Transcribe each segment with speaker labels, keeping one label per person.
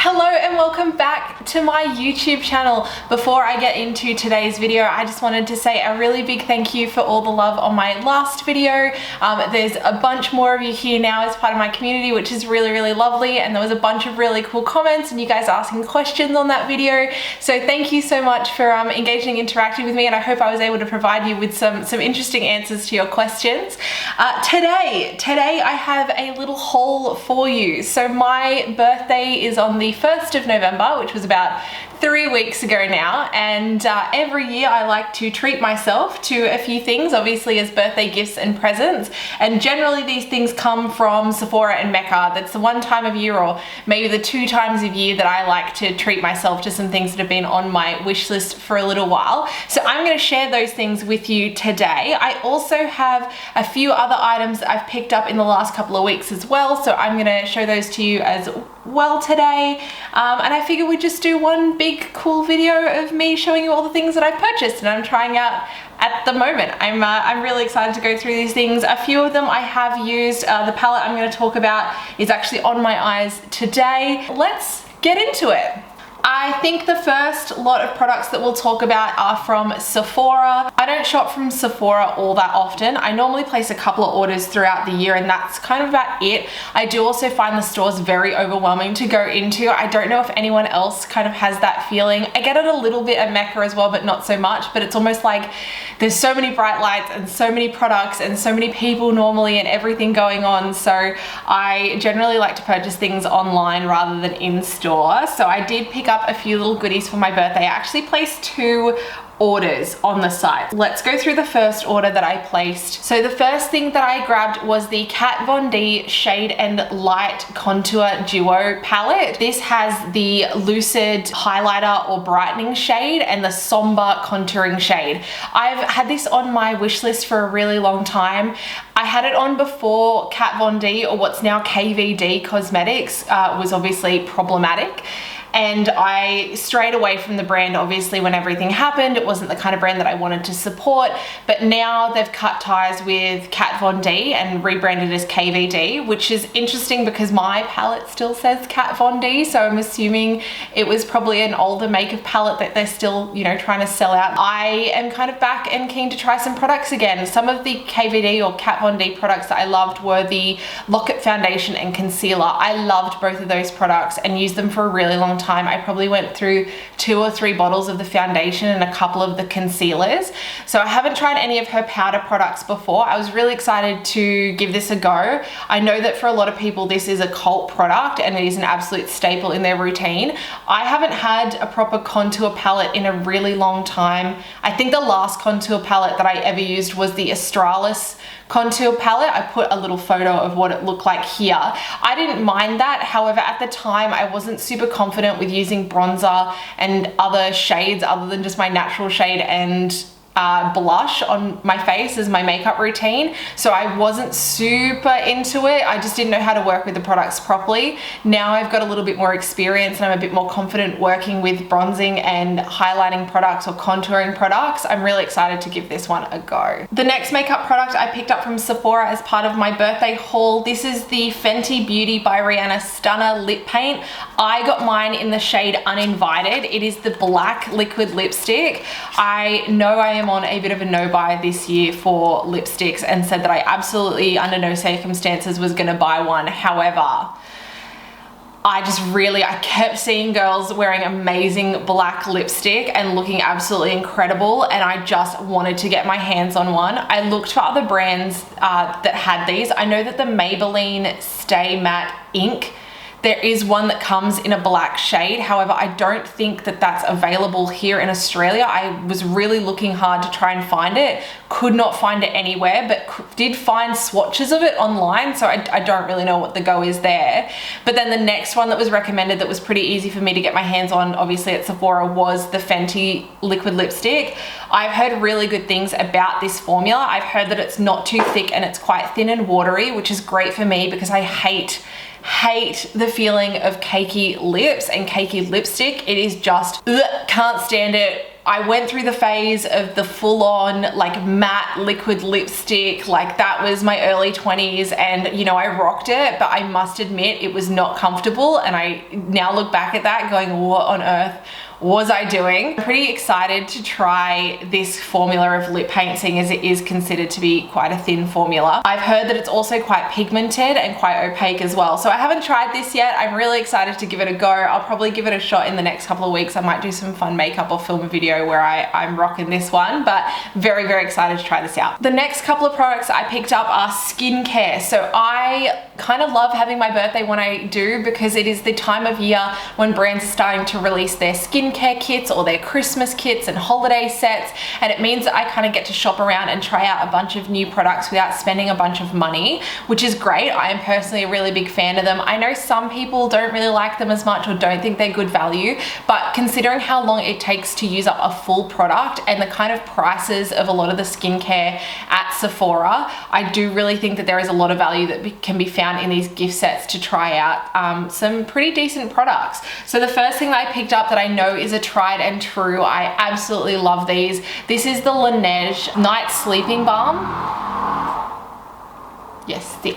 Speaker 1: Hello and welcome back to my YouTube channel. Before I get into today's video, I just wanted to say a really big thank you for all the love on my last video. There's a bunch more of you here now as part of my community, which is really lovely, and there was a bunch of really cool comments and you guys asking questions on that video. So thank you so much for engaging, interacting with me, and I hope I was able to provide you with some interesting answers to your questions. Today I have a little haul for you. So my birthday is on the 1st of November, which was about 3 weeks ago now, and every year I like to treat myself to a few things, obviously as birthday gifts and presents, and generally these things come from Sephora and Mecca. That's the one time of year, or maybe the 2 times of year, that I like to treat myself to some things that have been on my wish list for a little while. So I'm going to share those things with you today. I also have a few other items that I've picked up in the last couple of weeks as well, so I'm going to show those to you as well today, and I figured we'd just do one big cool video of me showing you all the things that I've purchased and I'm trying out at the moment. I'm really excited to go through these things. A few of them I have used. The palette I'm going to talk about is actually on my eyes today. Let's get into it. I think the first lot of products that we'll talk about are from Sephora. I don't shop from Sephora all that often. I normally place a couple of orders throughout the year and that's kind of about it. I do also find the stores very overwhelming to go into. I don't know if anyone else kind of has that feeling. I get it a little bit at Mecca as well, but not so much. But it's almost like there's so many bright lights and so many products and so many people normally and everything going on. So I generally like to purchase things online rather than in store. So I did pick up a few little goodies for my birthday. I actually placed 2 orders on the site. Let's go through the first order that I placed. So the first thing that I grabbed was the Kat Von D Shade and Light Contour Duo palette. This has the Lucid highlighter or brightening shade and the somber contouring shade. I've had this on my wish list for a really long time. I had it on before Kat Von D, or what's now KVD Cosmetics, was obviously problematic. And I strayed away from the brand, obviously, when everything happened. It wasn't the kind of brand that I wanted to support, but now they've cut ties with Kat Von D and rebranded as KVD, which is interesting because my palette still says Kat Von D, so I'm assuming it was probably an older makeup palette that they're still, you know, trying to sell out. I am kind of back and keen to try some products again. Some of the KVD or Kat Von D products that I loved were the Lock-It Foundation and Concealer. I loved both of those products and used them for a really long time. I probably went through 2 or 3 bottles of the foundation and a couple of the concealers. So I haven't tried any of her powder products before. I was really excited to give this a go. I know that for a lot of people this is a cult product and it is an absolute staple in their routine. I haven't had a proper contour palette in a really long time. I think the last contour palette that I ever used was the Australis contour palette. I put a little photo of what it looked like here. I didn't mind that. However, at the time I wasn't super confident with using bronzer and other shades other than just my natural shade and blush on my face as my makeup routine. So I wasn't super into it. I just didn't know how to work with the products properly. Now I've got a little bit more experience and I'm a bit more confident working with bronzing and highlighting products or contouring products. I'm really excited to give this one a go. The next makeup product I picked up from Sephora as part of my birthday haul. This is the Fenty Beauty by Rihanna Stunner Lip Paint. I got mine in the shade Uninvited. It is the black liquid lipstick. I know I am on a bit of a no-buy this year for lipsticks and said that I absolutely under no circumstances was gonna buy one. However, I kept seeing girls wearing amazing black lipstick and looking absolutely incredible, and I just wanted to get my hands on one. I looked for other brands that had these. I know that the Maybelline Stay Matte Ink, there is one that comes in a black shade. However, I don't think that that's available here in Australia. I was really looking hard to try and find it. Could not find it anywhere, but did find swatches of it online. So I don't really know what the go is there. But then the next one that was recommended that was pretty easy for me to get my hands on, obviously at Sephora, was the Fenty liquid lipstick. I've heard really good things about this formula. I've heard that it's not too thick and it's quite thin and watery, which is great for me because I hate the feeling of cakey lips and cakey lipstick. It is just, can't stand it. I went through the phase of the full-on like matte liquid lipstick, like that was my early 20s, and you know, I rocked it, but I must admit it was not comfortable, and I now look back at that going, what on earth was I doing? I'm pretty excited to try this formula of lip paint, seeing as it is considered to be quite a thin formula. I've heard that it's also quite pigmented and quite opaque as well. So I haven't tried this yet. I'm really excited to give it a go. I'll probably give it a shot in the next couple of weeks. I might do some fun makeup or film a video where I'm rocking this one, but very, very excited to try this out. The next couple of products I picked up are skincare. So I kind of love having my birthday when I do, because it is the time of year when brands are starting to release their skincare kits or their Christmas kits and holiday sets, and it means that I kind of get to shop around and try out a bunch of new products without spending a bunch of money, which is great. I am personally a really big fan of them. I know some people don't really like them as much or don't think they're good value, but considering how long it takes to use up a full product and the kind of prices of a lot of the skincare at Sephora, I do really think that there is a lot of value that can be found in these gift sets to try out some pretty decent products. So the first thing that I picked up that I know is a tried and true, I absolutely love these. This is the Laneige Night Sleeping Balm. Yes, sick.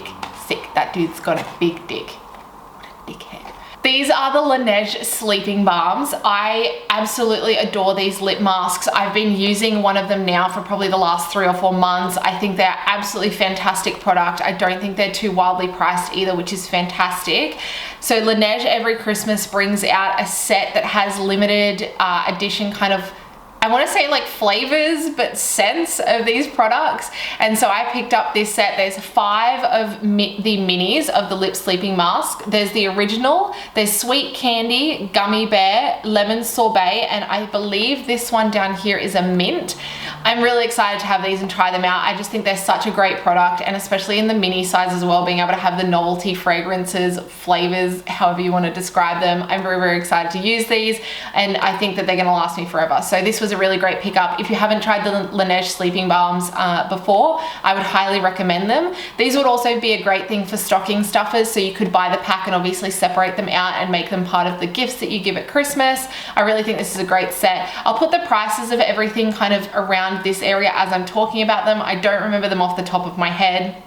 Speaker 1: That dude's got a big dick. What a dickhead. These are the Laneige sleeping balms. I absolutely adore these lip masks. I've been using one of them now for probably the last 3 or 4 months. I think they're absolutely fantastic product. I don't think they're too wildly priced either, which is fantastic. So Laneige every Christmas brings out a set that has limited edition kind of, I want to say like flavors, but scents of these products. And so I picked up this set. There's 5 of the minis of the lip sleeping mask. There's the original, there's sweet candy, gummy bear, lemon sorbet, and I believe this one down here is a mint. I'm really excited to have these and try them out. I just think they're such a great product, and especially in the mini size as well, being able to have the novelty fragrances, flavors, however you want to describe them. I'm very, very excited to use these, and I think that they're going to last me forever. So this was a really great pickup. If you haven't tried the Laneige sleeping balms before, I would highly recommend them. These would also be a great thing for stocking stuffers, so you could buy the pack and obviously separate them out and make them part of the gifts that you give at Christmas. I really think this is a great set. I'll put the prices of everything kind of around this area as I'm talking about them. I don't remember them off the top of my head,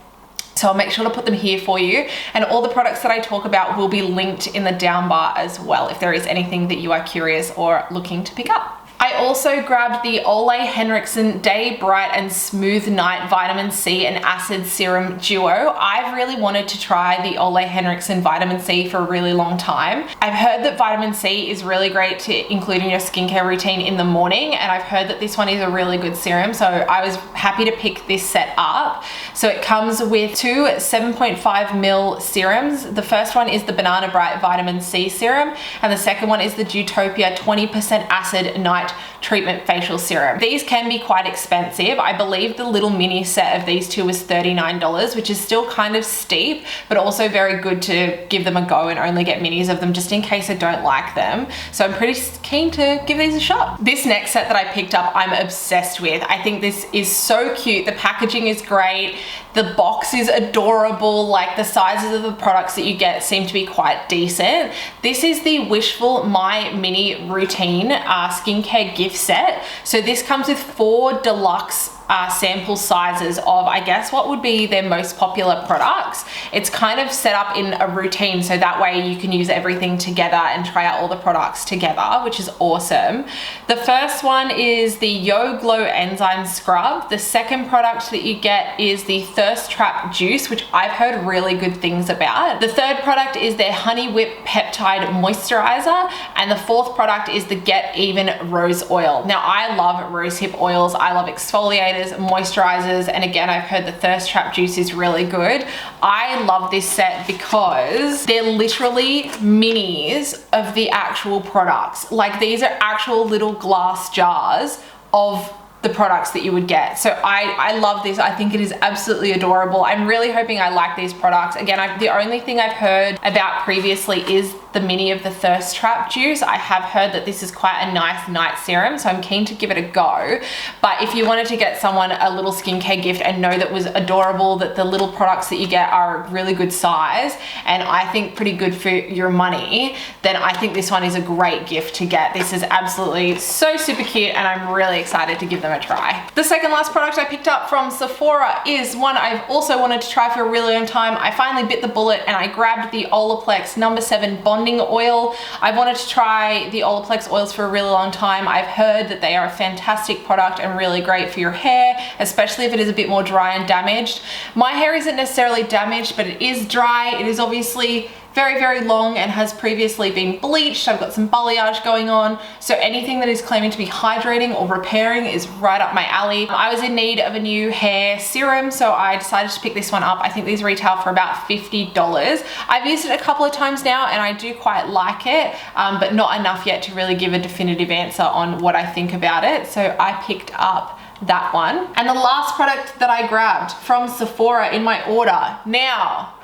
Speaker 1: so I'll make sure to put them here for you. And all the products that I talk about will be linked in the down bar as well, if there is anything that you are curious or looking to pick up. I also grabbed the Ole Henriksen Day Bright and Smooth Night Vitamin C and Acid Serum Duo. I've really wanted to try the Ole Henriksen Vitamin C for a really long time. I've heard that vitamin C is really great to include in your skincare routine in the morning, and I've heard that this one is a really good serum, so I was happy to pick this set up. So it comes with 2 7.5ml serums. The first one is the Banana Bright Vitamin C Serum, and the second one is the Dewtopia 20% Acid Night Treatment Facial Serum. These can be quite expensive. I believe the little mini set of these two was $39, which is still kind of steep, but also very good to give them a go and only get minis of them just in case I don't like them. So I'm pretty keen to give these a shot. This next set that I picked up, I'm obsessed with. I think this is so cute. The packaging is great. The box is adorable. Like, the sizes of the products that you get seem to be quite decent. This is the Wishful My Mini Routine skincare gift set. So this comes with 4 deluxe sample sizes of, I guess, what would be their most popular products. It's kind of set up in a routine, so that way you can use everything together and try out all the products together, which is awesome. The first one is the Yo Glow Enzyme Scrub. The second product that you get is the Thirst Trap Juice, which I've heard really good things about. The third product is their Honey Whip Peptide Moisturizer, and the fourth product is the Get Even Rose Oil. Now, I love rosehip oils. I love exfoliators, moisturizers, and again, I've heard the Thirst Trap Juice is really good. I love this set because they're literally minis of the actual products. Like, these are actual little glass jars of the products that you would get. So I love this. I think it is absolutely adorable. I'm really hoping I like these products. Again, the only thing I've heard about previously is the the mini of the Thirst Trap juice. I have heard that this is quite a nice night serum, so I'm keen to give it a go. But if you wanted to get someone a little skincare gift and know that was adorable, that the little products that you get are a really good size, and I think pretty good for your money, then I think this one is a great gift to get. This is absolutely so super cute, and I'm really excited to give them a try. The second last product I picked up from Sephora is one I've also wanted to try for a really long time. I finally bit the bullet and I grabbed the Olaplex No. 7 Bonding Oil. I've wanted to try the Olaplex oils for a really long time. I've heard that they are a fantastic product and really great for your hair, especially if it is a bit more dry and damaged. My hair isn't necessarily damaged, but it is dry. It is obviously very, very long and has previously been bleached. I've got some balayage going on. So anything that is claiming to be hydrating or repairing is right up my alley. I was in need of a new hair serum, so I decided to pick this one up. I think these retail for about $50. I've used it a couple of times now and I do quite like it, but not enough yet to really give a definitive answer on what I think about it. So I picked up that one. And the last product that I grabbed from Sephora in my order. Now,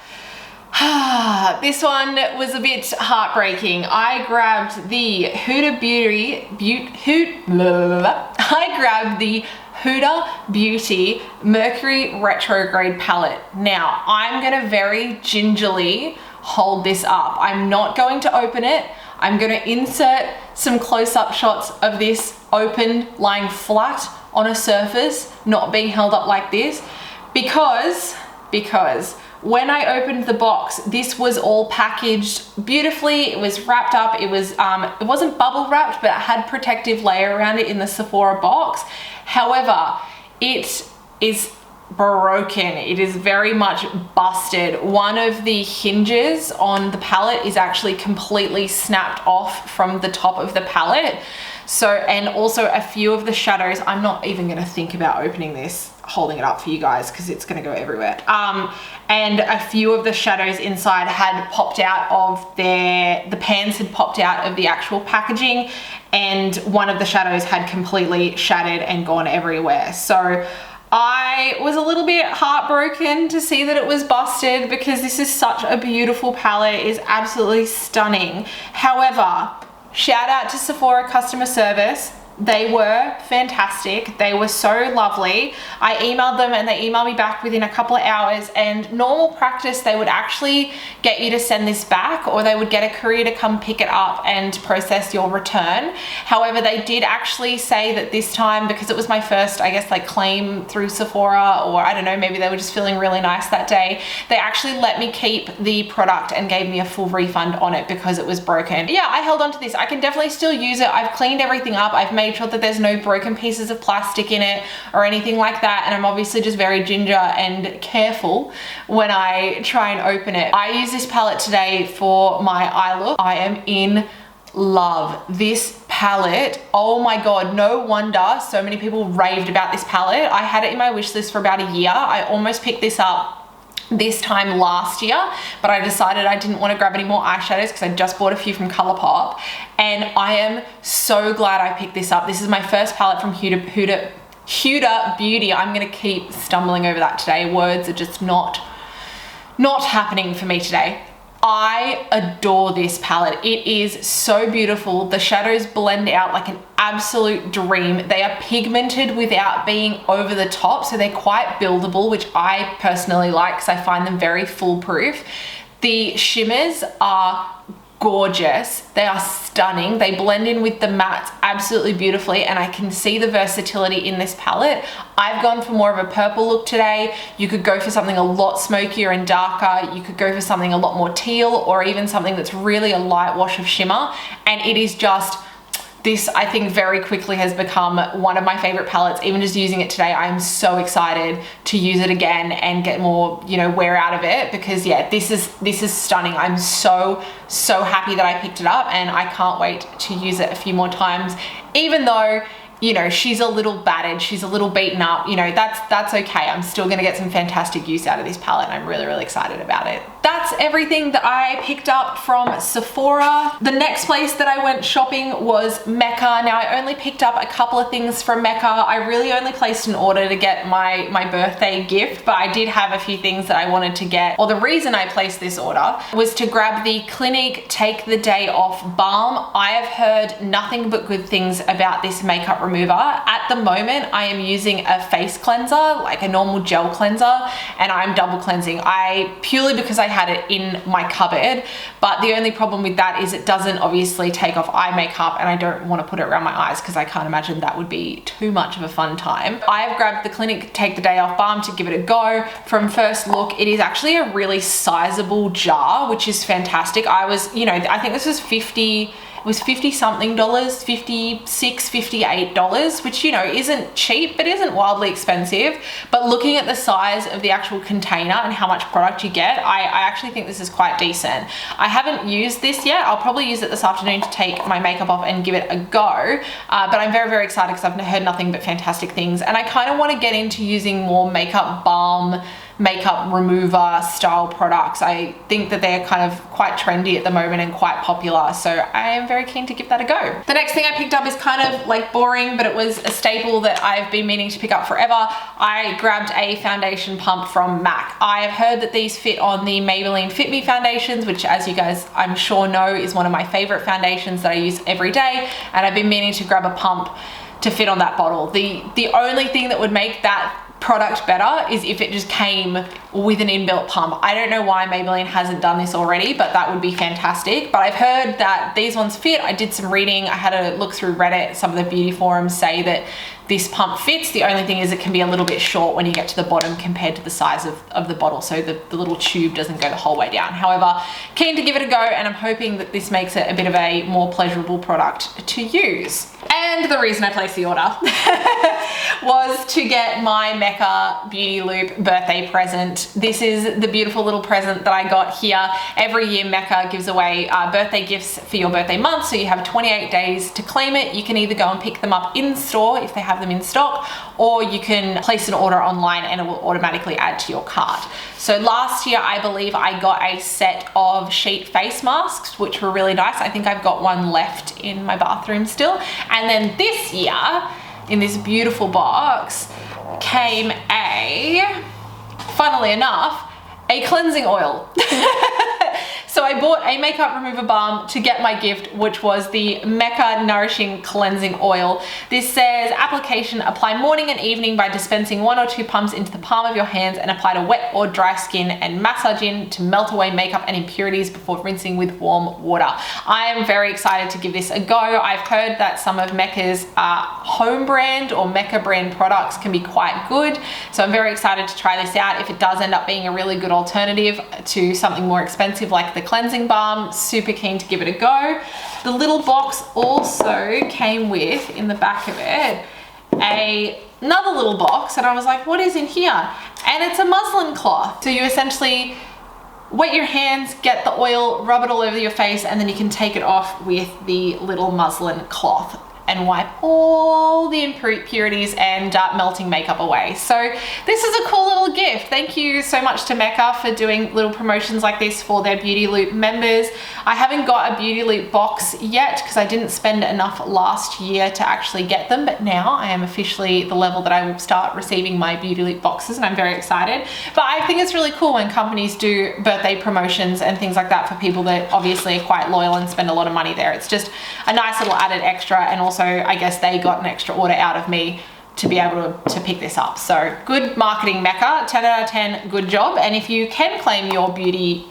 Speaker 1: this one was a bit heartbreaking. I grabbed the Huda Beauty Mercury Retrograde palette. Now, I'm gonna very gingerly hold this up. I'm not going to open it. I'm gonna insert some close-up shots of this open, lying flat on a surface, not being held up like this, because when I opened the box, this was all packaged beautifully. It was wrapped up. It wasn't bubble wrapped, but it had protective layer around it in the Sephora box. However, it is broken. It is very much busted. One of the hinges on the palette is actually completely snapped off from the top of the palette. So, and also a few of the shadows, I'm not even gonna think about opening this, holding it up for you guys, because it's gonna go everywhere. And a few of the shadows inside had popped out of the pans had popped out of the actual packaging, and one of the shadows had completely shattered and gone everywhere. So I was a little bit heartbroken to see that it was busted, because this is such a beautiful palette. It is absolutely stunning. However, shout out to Sephora customer service. They were fantastic. They were so lovely. I emailed them and they emailed me back within a couple of hours, and normal practice, they would actually get you to send this back, or they would get a courier to come pick it up and process your return. However, they did actually say that this time, because it was my first, I guess, like claim through Sephora, or I don't know, maybe they were just feeling really nice that day, they actually let me keep the product and gave me a full refund on it because it was broken. Yeah, I held on to this. I can definitely still use it. I've cleaned everything up. I've made sure that there's no broken pieces of plastic in it or anything like that, and I'm obviously just very ginger and careful when I try and open it. I use this palette today for my eye look. I am in love. This palette, oh my god, no wonder so many people raved about this palette. I had it in my wish list for about a year. I almost picked this up this time last year, but I decided I didn't want to grab any more eyeshadows because I just bought a few from Colourpop, and I am so glad I picked this up. This is my first palette from Huda Beauty. I'm gonna keep stumbling over that today. Words are just not happening for me today. I adore this palette. It is so beautiful. The shadows blend out like an absolute dream. They are pigmented without being over the top, so they're quite buildable, which I personally like because I find them very foolproof. The shimmers are gorgeous. They are stunning. They blend in with the mattes absolutely beautifully, and I can see the versatility in this palette. I've gone for more of a purple look today. You could go for something a lot smokier and darker. You could go for something a lot more teal, or even something that's really a light wash of shimmer, and it is just, this I think very quickly has become one of my favorite palettes. Even just using it today, I am so excited to use it again and get more, you know, wear out of it, because yeah, this is stunning. I'm so happy that I picked it up, and I can't wait to use it a few more times, even though, you know, she's a little battered, she's a little beaten up, you know, that's okay. I'm still gonna get some fantastic use out of this palette, and I'm really excited about it. that's everything that I picked up from Sephora. The next place that I went shopping was Mecca. Now I only picked up a couple of things from Mecca. I really only placed an order to get my birthday gift, but I did have a few things that I wanted to get. Or the reason I placed this order was to grab the Clinique Take the Day Off Balm. I have heard nothing but good things about this makeup remover. At the moment, I am using a face cleanser, like a normal gel cleanser, and I'm double cleansing. Purely because I had it in my cupboard, but the only problem with that is it doesn't obviously take off eye makeup, and I don't want to put it around my eyes because I can't imagine that would be too much of a fun time. I have grabbed the Clinique Take the Day Off Balm to give it a go. From first look, it is actually a really sizable jar, which is fantastic. I was, you know, I think this was 50 something dollars, $56, $58, which, you know, isn't cheap, but isn't wildly expensive. But looking at the size of the actual container and how much product you get, I actually think this is quite decent. I haven't used this yet. I'll probably use it this afternoon to take my makeup off and give it a go. But I'm very, very excited because I've heard nothing but fantastic things. And I kind of want to get into using more makeup balm, makeup remover style products. I think that they're kind of quite trendy at the moment and quite popular, so I am very keen to give that a go. The next thing I picked up is kind of like boring, but it was a staple that I've been meaning to pick up forever. I grabbed a foundation pump from MAC. I have heard that these fit on the Maybelline Fit Me foundations, which, as you guys I'm sure know, is one of my favorite foundations that I use every day, and I've been meaning to grab a pump to fit on that bottle. The only thing that would make that product better is if it just came with an inbuilt pump. I don't know why Maybelline hasn't done this already, but that would be fantastic. But I've heard that these ones fit. I did some reading. I had a look through Reddit. Some of the beauty forums say that this pump fits. The only thing is it can be a little bit short when you get to the bottom compared to the size of the bottle, so the little tube doesn't go the whole way down. However, keen to give it a go, and I'm hoping that this makes it a bit of a more pleasurable product to use. And the reason I placed the order was to get my Mecca Beauty Loop birthday present. This is the beautiful little present that I got here. Every year Mecca gives away birthday gifts for your birthday month, so you have 28 days to claim it. You can either go and pick them up in store if they have them in stock, or you can place an order online and it will automatically add to your cart. So last year, I believe I got a set of sheet face masks, which were really nice. I think I've got one left in my bathroom still. And then this year, in this beautiful box, came funnily enough, a cleansing oil. So I bought a makeup remover balm to get my gift, which was the Mecca Nourishing Cleansing Oil. This says application, apply morning and evening by dispensing 1 or 2 pumps into the palm of your hands and apply to wet or dry skin and massage in to melt away makeup and impurities before rinsing with warm water. I am very excited to give this a go. I've heard that some of Mecca's home brand or Mecca brand products can be quite good. So I'm very excited to try this out. If it does end up being a really good alternative to something more expensive like the cleansing balm, super keen to give it a go. The little box also came with, in the back of it, another little box, and I was like, what is in here? And it's a muslin cloth. So you essentially wet your hands, get the oil, rub it all over your face, and then you can take it off with the little muslin cloth and wipe all the impurities and melting makeup away. So this is a cool little gift. Thank you so much to Mecca for doing little promotions like this for their Beauty Loop members. I haven't got a Beauty Loop box yet because I didn't spend enough last year to actually get them, but now I am officially the level that I will start receiving my Beauty Loop boxes, and I'm very excited. But I think it's really cool when companies do birthday promotions and things like that for people that obviously are quite loyal and spend a lot of money there. It's just a nice little added extra, and also I guess they got an extra order out of me to be able to pick this up. So good marketing, Mecca. 10 out of 10, good job. And if you can claim your Beauty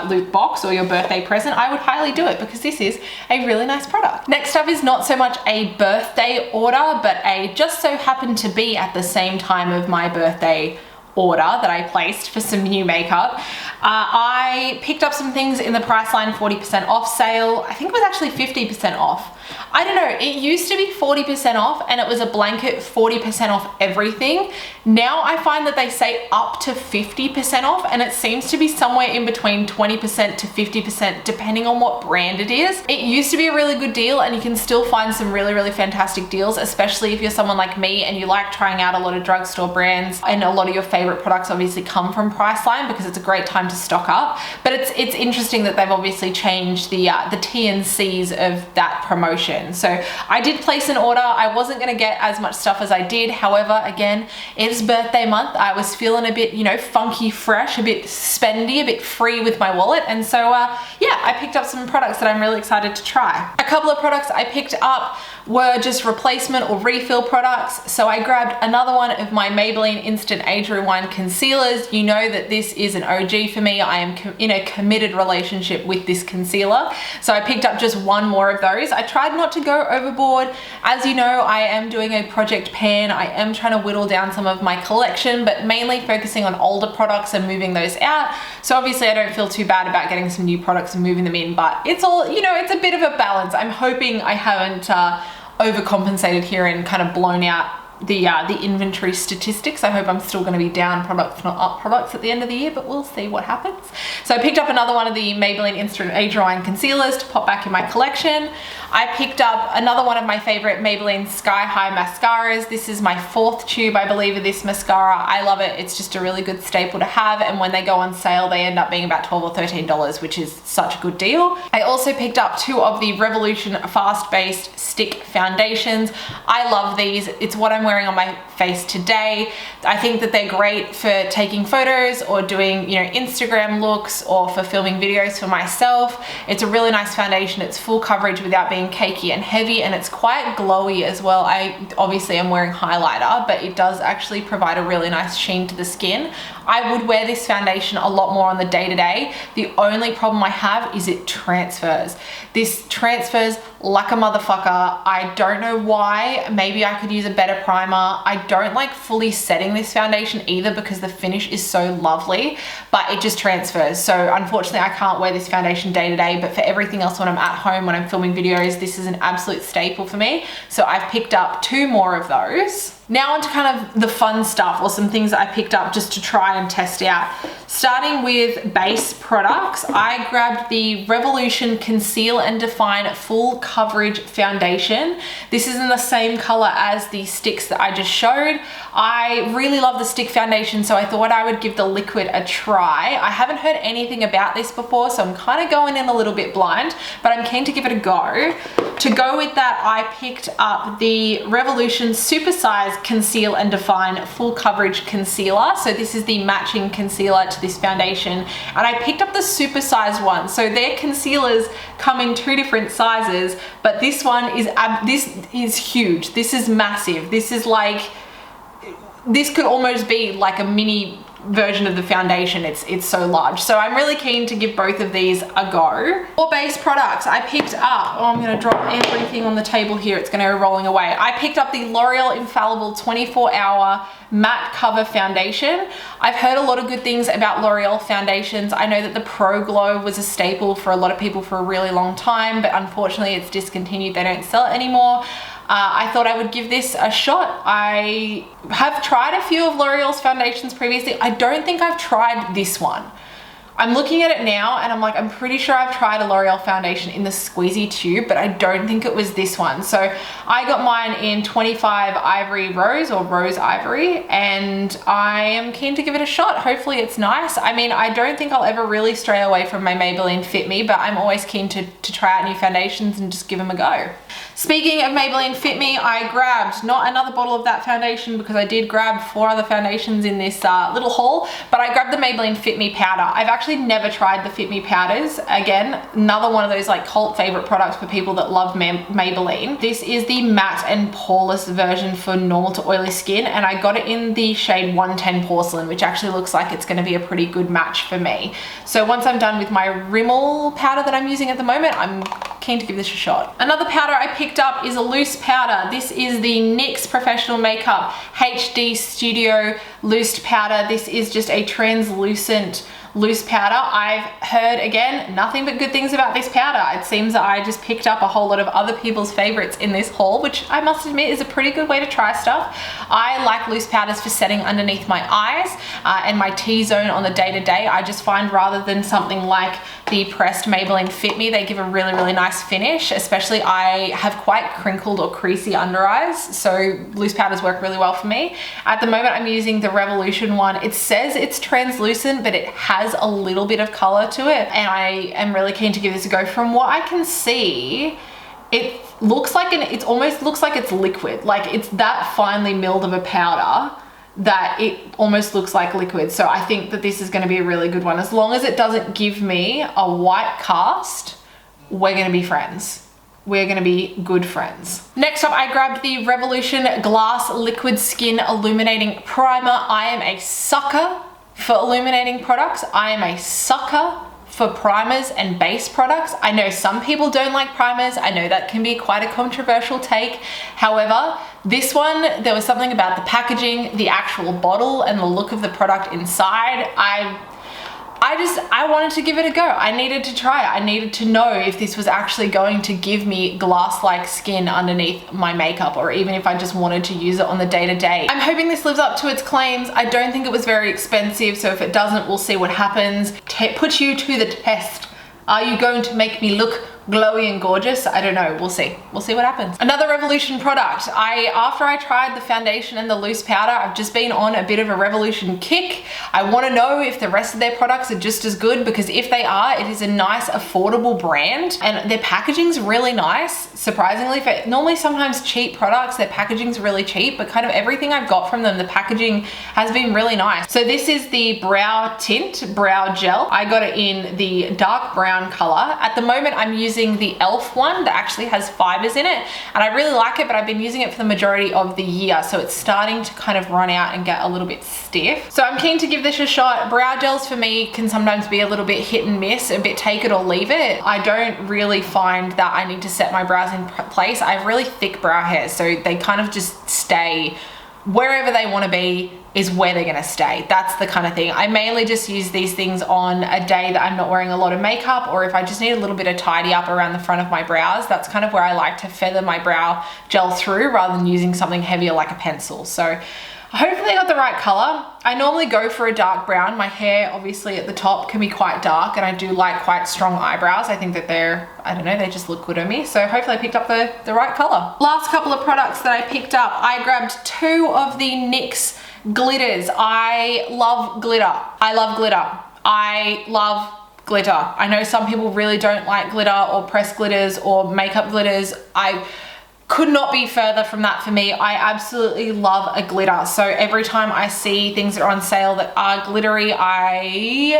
Speaker 1: Loop box or your birthday present, I would highly do it because this is a really nice product. Next up is not so much a birthday order, but a just so happened to be at the same time of my birthday order that I placed for some new makeup. I picked up some things in the Priceline 40% off sale. I think it was actually 50% off. I don't know, it used to be 40% off and it was a blanket 40% off everything. Now I find that they say up to 50% off, and it seems to be somewhere in between 20% to 50% depending on what brand it is. It used to be a really good deal, and you can still find some really, really fantastic deals, especially if you're someone like me and you like trying out a lot of drugstore brands and a lot of your favorite favorite products obviously come from Priceline because it's a great time to stock up. But it's interesting that they've obviously changed the T&Cs of that promotion. So I did place an order. I wasn't going to get as much stuff as I did. However, again, it's birthday month. I was feeling a bit, you know, funky fresh, a bit spendy, a bit free with my wallet. And so, yeah, I picked up some products that I'm really excited to try. A couple of products I picked up were just replacement or refill products. So I grabbed another one of my Maybelline Instant Age Rewind concealers. You know that this is an OG for me. I am in a committed relationship with this concealer. So I picked up just one more of those. I tried not to go overboard. As you know, I am doing a project pan. I am trying to whittle down some of my collection, but mainly focusing on older products and moving those out. So obviously I don't feel too bad about getting some new products and moving them in, but it's all, you know, it's a bit of a balance. I'm hoping I haven't overcompensated here and kind of blown out the inventory statistics. I hope I'm still going to be down products, not up products at the end of the year, but we'll see what happens. So I picked up another one of the Maybelline Instant Age Rewind concealers to pop back in my collection. I picked up another one of my favorite Maybelline Sky High mascaras. This is my fourth tube, I believe, of this mascara. I love it. It's just a really good staple to have, and when they go on sale, they end up being about $12 or $13, which is such a good deal. I also picked up two of the Revolution Fast Based Stick Foundations. I love these. It's what I'm wearing on my face today. I think that they're great for taking photos or doing, you know, Instagram looks or for filming videos for myself. It's a really nice foundation. It's full coverage without being cakey and heavy, and it's quite glowy as well. I obviously am wearing highlighter, but it does actually provide a really nice sheen to the skin. I would wear this foundation a lot more on the day-to-day. The only problem I have is it transfers. This transfers like a motherfucker. I don't know why. Maybe I could use a better primer. I don't like fully setting this foundation either because the finish is so lovely, but it just transfers. So unfortunately I can't wear this foundation day to day, but for everything else when I'm at home, when I'm filming videos, this is an absolute staple for me. So I've picked up two more of those. Now onto kind of the fun stuff, or some things that I picked up just to try and test out. Starting with base products, I grabbed the Revolution Conceal and Define Full Coverage Foundation. This is in the same color as the sticks that I just showed. I really love the stick foundation, so I thought I would give the liquid a try. I haven't heard anything about this before, so I'm kind of going in a little bit blind, but I'm keen to give it a go. To go with that, I picked up the Revolution Supersize Conceal and Define Full Coverage Concealer. So this is the matching concealer to this foundation, and I picked up the supersized one. So their concealers come in two different sizes, but this one is huge. This is massive. This is like, this could almost be like a mini version of the foundation. It's so large. So I'm really keen to give both of these a go. For base products, I picked up, I'm going to drop everything on the table here. It's going to go rolling away. I picked up the L'Oreal Infallible 24-Hour Matte Cover Foundation. I've heard a lot of good things about L'Oreal foundations. I know that the Pro Glow was a staple for a lot of people for a really long time, but unfortunately it's discontinued. They don't sell it anymore. I thought I would give this a shot. I have tried a few of L'Oreal's foundations previously. I don't think I've tried this one. I'm looking at it now and I'm like, I'm pretty sure I've tried a L'Oreal foundation in the squeezy tube, but I don't think it was this one. So I got mine in 25 Ivory Rose, or Rose Ivory, and I am keen to give it a shot. Hopefully it's nice. I mean, I don't think I'll ever really stray away from my Maybelline Fit Me, but I'm always keen to try out new foundations and just give them a go. Speaking of Maybelline Fit Me, I grabbed not another bottle of that foundation because I did grab 4 other foundations in this little haul, but I grabbed the Maybelline Fit Me powder. I've actually never tried the Fit Me powders. Again, another one of those like cult favorite products for people that love Maybelline. This is the matte and poreless version for normal to oily skin, and I got it in the shade 110 Porcelain, which actually looks like it's going to be a pretty good match for me. So once I'm done with my Rimmel powder that I'm using at the moment, I'm keen to give this a shot. Another powder I picked up is a loose powder. This is the NYX Professional Makeup HD Studio Loose Powder. This is just a translucent loose powder. I've heard, again, nothing but good things about this powder. It seems that I just picked up a whole lot of other people's favorites in this haul, which I must admit is a pretty good way to try stuff. I like loose powders for setting underneath my eyes and my T-zone on the day-to-day. I just find rather than something like the pressed Maybelline Fit Me, they give a really, really nice finish, especially I have quite crinkled or creasy under eyes, so loose powders work really well for me. At the moment, I'm using the Revolution one. It says it's translucent, but it has a little bit of color to it, and I am really keen to give this a go. From what I can see, it looks like it almost looks like it's liquid, like it's that finely milled of a powder that it almost looks like liquid. So I think that this is going to be a really good one. As long as it doesn't give me a white cast, we're going to be friends. We're going to be good friends. Next up, I grabbed the Revolution Glass Liquid Skin Illuminating Primer. I am a sucker for illuminating products. I am a sucker for primers and base products. I know some people don't like primers. I know that can be quite a controversial take. However, this one, there was something about the packaging, the actual bottle, and the look of the product inside. I wanted to give it a go. I needed to try it. I needed to know if this was actually going to give me glass-like skin underneath my makeup, or even if I just wanted to use it on the day-to-day. I'm hoping this lives up to its claims. I don't think it was very expensive, so if it doesn't, we'll see what happens. Put you to the test. Are you going to make me look glowy and gorgeous? I don't know. We'll see. We'll see what happens. Another Revolution product. After I tried the foundation and the loose powder, I've just been on a bit of a Revolution kick. I want to know if the rest of their products are just as good, because if they are, it is a nice, affordable brand, and their packaging's really nice. Surprisingly, for normally sometimes cheap products, their packaging's really cheap, but kind of everything I've got from them, the packaging has been really nice. So this is the brow tint, brow gel. I got it in the dark brown color. At the moment, I'm using the e.l.f. one that actually has fibers in it, and I really like it, but I've been using it for the majority of the year, so it's starting to kind of run out and get a little bit stiff. So I'm keen to give this a shot. Brow gels for me can sometimes be a little bit hit and miss, a bit take it or leave it. I don't really find that I need to set my brows in place. I have really thick brow hairs, so they kind of just stay wherever they want to be is where they're gonna stay. That's the kind of thing. I mainly just use these things on a day that I'm not wearing a lot of makeup, or if I just need a little bit of tidy up around the front of my brows. That's kind of where I like to feather my brow gel through rather than using something heavier like a pencil. So hopefully I got the right color. I normally go for a dark brown. My hair obviously at the top can be quite dark, and I do like quite strong eyebrows. I think that I don't know, they just look good on me. So hopefully I picked up the right color. Last couple of products that I picked up, I grabbed 2 of the NYX glitters. I love glitter. I love glitter. I love glitter. I know some people really don't like glitter or pressed glitters or makeup glitters. I could not be further from that for me. I absolutely love a glitter. So every time I see things that are on sale that are glittery, I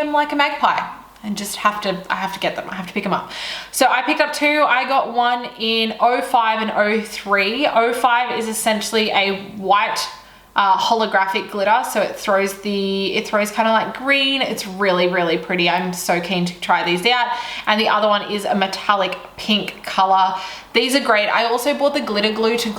Speaker 1: am like a magpie and just I have to get them. I have to pick them up. So I picked up 2. I got one in 05 and 03. 05 is essentially a white holographic glitter, so it throws kind of like green. It's really, really pretty. I'm so keen to try these out. And the other one is a metallic pink color. These are great. I also bought the glitter glue to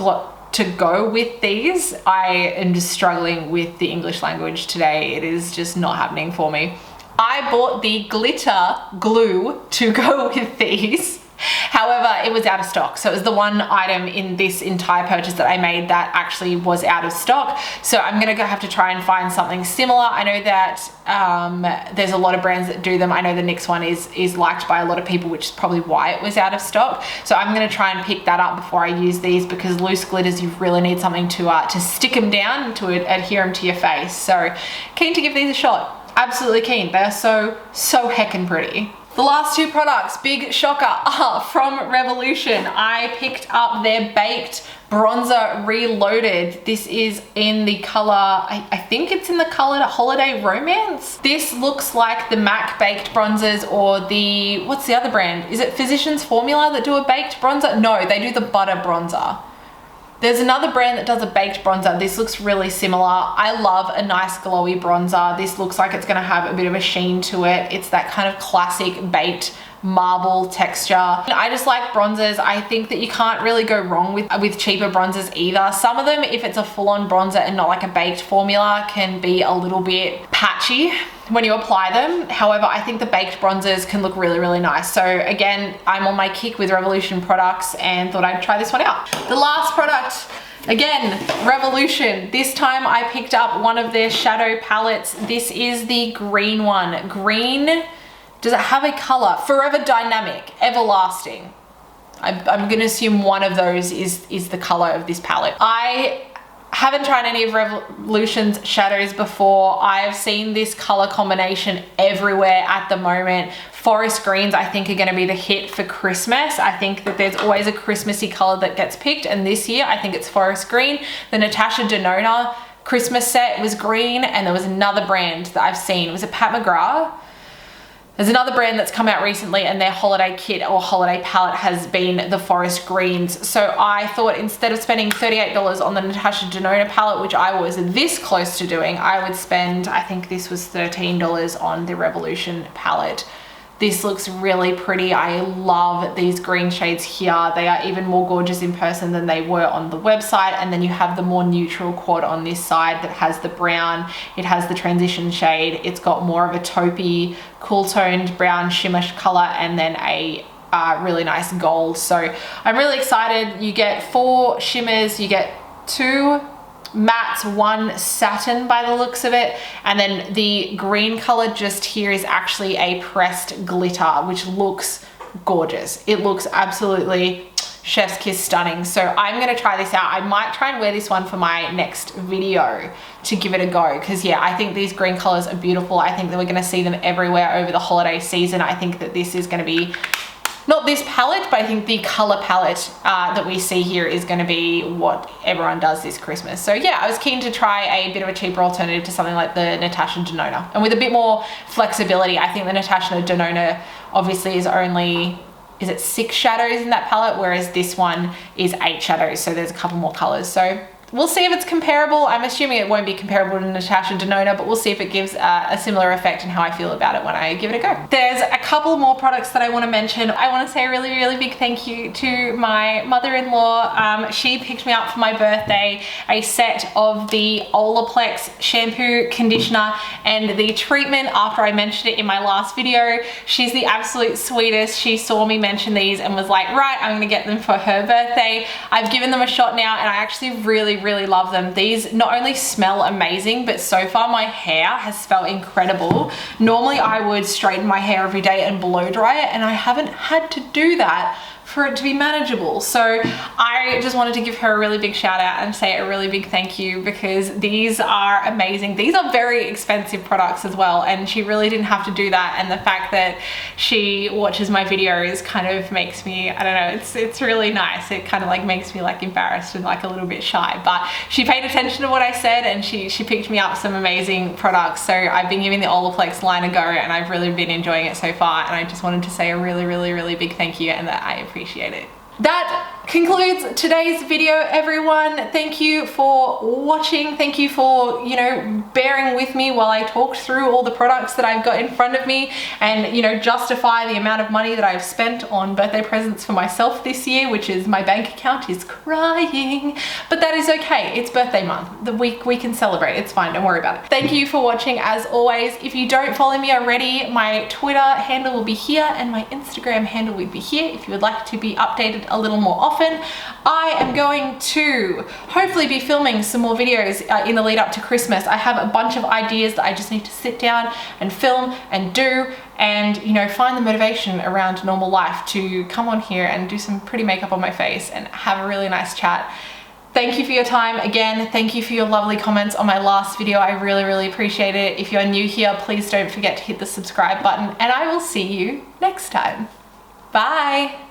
Speaker 1: go with these. I am just struggling with the English language today. It is just not happening for me. I bought the glitter glue to go with these. However, it was out of stock. So it was the one item in this entire purchase that I made that actually was out of stock. So I'm gonna have to try and find something similar. I know that there's a lot of brands that do them. I know the NYX one is liked by a lot of people, which is probably why it was out of stock. So I'm gonna try and pick that up before I use these, because loose glitters, you really need something to stick them down, to adhere them to your face. So keen to give these a shot. Absolutely keen. They are so heckin' pretty. The last 2 products, big shocker, are from Revolution. I picked up their Baked Bronzer Reloaded. This is in the color, I think it's in the color Holiday Romance. This looks like the MAC Baked Bronzers, or the, what's the other brand? Is it Physicians Formula that do a baked bronzer? No, they do the butter bronzer. There's another brand that does a baked bronzer. This looks really similar. I love a nice glowy bronzer. This looks like it's gonna have a bit of a sheen to it. It's that kind of classic baked marble texture. I just like bronzers. I think that you can't really go wrong with cheaper bronzers either. Some of them, if it's a full-on bronzer and not like a baked formula, can be a little bit patchy. when you apply them. However, I think the baked bronzers can look really, really nice. So again, I'm on my kick with Revolution products and thought I'd try this one out. The last product, again, Revolution. This time I picked up one of their shadow palettes. This is the green one. Green, does it have a color? Forever Dynamic, Everlasting. I'm gonna assume one of those is the color of this palette. I haven't tried any of Revolution's shadows before. I've seen this color combination everywhere at the moment. Forest greens, I think, are going to be the hit for Christmas. I think that there's always a Christmassy color that gets picked, and this year I think it's forest green. The Natasha Denona Christmas set was green, and there was another brand that I've seen. Was it Pat McGrath? There's another brand that's come out recently, and their holiday kit or holiday palette has been the forest greens. So I thought instead of spending $38 on the Natasha Denona palette, which I was this close to doing, I would spend, I think this was $13 on the Revolution palette. This looks really pretty. I love these green shades here. They are even more gorgeous in person than they were on the website. And then you have the more neutral quad on this side that has the brown. It has the transition shade. It's got more of a taupey, cool toned brown shimmer color, and then a really nice gold. So I'm really excited. You get 4 shimmers, you get 2 mattes, 1 satin by the looks of it, and then the green color just here is actually a pressed glitter, which looks gorgeous. It looks absolutely chef's kiss stunning. So I'm gonna try this out. I might try and wear this one for my next video to give it a go, because yeah, I think these green colors are beautiful. I think that we're gonna see them everywhere over the holiday season. I think that this is gonna be, not this palette, but I think the color palette that we see here is going to be what everyone does this Christmas. So yeah, I was keen to try a bit of a cheaper alternative to something like the Natasha Denona. And with a bit more flexibility, I think the Natasha Denona obviously is only, is it 6 shadows in that palette, whereas this one is 8 shadows. So there's a couple more colors. So we'll see if it's comparable. I'm assuming it won't be comparable to Natasha Denona, but we'll see if it gives a similar effect and how I feel about it when I give it a go. There's a couple more products that I want to mention. I want to say a really, really big thank you to my mother-in-law. She picked me up for my birthday a set of the Olaplex shampoo, conditioner, and the treatment after I mentioned it in my last video. She's the absolute sweetest. She saw me mention these and was like, right, I'm going to get them for her birthday. I've given them a shot now, and I actually really love them. These not only smell amazing, but so far my hair has felt incredible. Normally I would straighten my hair every day and blow dry it, and I haven't had to do that for it to be manageable. So I just wanted to give her a really big shout out and say a really big thank you, because these are amazing. These are very expensive products as well, and she really didn't have to do that. And the fact that she watches my videos kind of makes me, I don't know, it's really nice. It kind of like makes me like embarrassed and like a little bit shy, but she paid attention to what I said, and she picked me up some amazing products. So I've been giving the Olaplex line a go, and I've really been enjoying it so far, and I just wanted to say a really big thank you, and that I appreciate it. That concludes today's video, everyone. Thank you for watching. Thank you for, you know, bearing with me while I talked through all the products that I've got in front of me and, you know, justify the amount of money that I've spent on birthday presents for myself this year, which is my bank account is crying, but that is okay. It's birthday month. We can celebrate. It's fine. Don't worry about it. Thank you for watching as always. If you don't follow me already, my Twitter handle will be here and my Instagram handle will be here if you would like to be updated a little more often. I am going to hopefully be filming some more videos in the lead up to Christmas. I have a bunch of ideas that I just need to sit down and film and do, and, you know, find the motivation around normal life to come on here and do some pretty makeup on my face and have a really nice chat. Thank you for your time. Again, thank you for your lovely comments on my last video. I really appreciate it. If you're new here, please don't forget to hit the subscribe button, and I will see you next time. Bye.